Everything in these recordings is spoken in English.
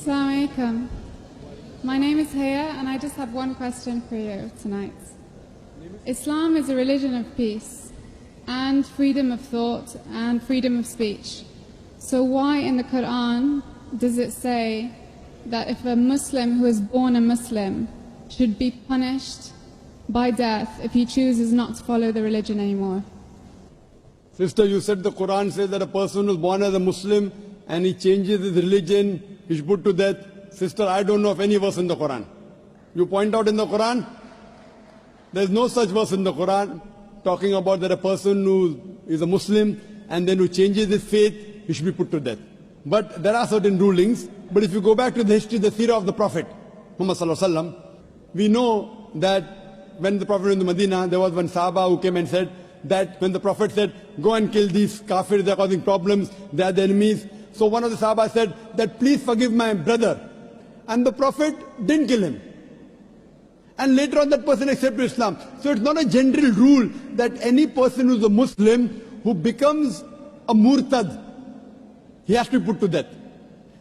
Assalamu alaikum. My name is Haya and I just have one question for you tonight. Islam is a religion of peace and freedom of thought and freedom of speech. So why in the Quran does it say that if a Muslim who is born a Muslim should be punished by death if he chooses not to follow the religion anymore? Sister, you said the Quran says that a person who is born as a Muslim and he changes his religion, he should put to death. Sister, I don't know of any verse in the Quran. You point out in the Quran, there's no such verse in the Quran talking about that a person who is a Muslim and then who changes his faith, he should be put to death. But there are certain rulings. But if you go back to the history, the seerah of the Prophet, Muhammad Sallallahu Alaihi Wasallam, we know that when the Prophet went to Medina, there was one Sahaba who came and said that when the Prophet said, go and kill these kafirs, they're causing problems, they are the enemies. So one of the Sahaba said that please forgive my brother. And the Prophet didn't kill him. And later on that person accepted Islam. So it's not a general rule that any person who's a Muslim who becomes a murtad, he has to be put to death.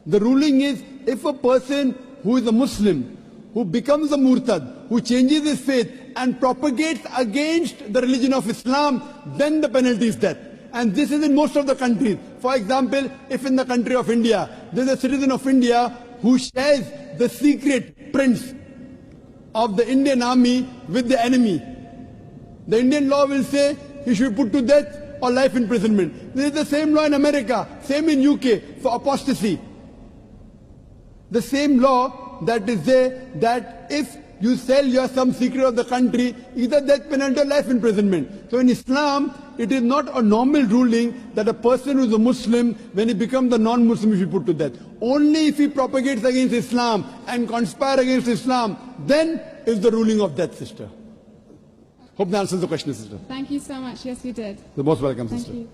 The ruling is if a person who is a Muslim, who becomes a murtad, who changes his faith and propagates against the religion of Islam, then the penalty is death. And this is in most of the countries. For example, if in the country of India, there is a citizen of India who shares the secret prints of the Indian army with the enemy, the Indian law will say he should be put to death or life imprisonment. This is the same law in America, same in UK for apostasy. The same law that is there that if you sell some secret of the country, either death penalty or life imprisonment. So in Islam, it is not a normal ruling that a person who is a Muslim, when he becomes a non-Muslim, he should be put to death. Only if he propagates against Islam and conspires against Islam, then is the ruling of death, sister. Hope that answers the question, sister. Thank you so much. Yes, you did. You're most welcome, Thank sister. you.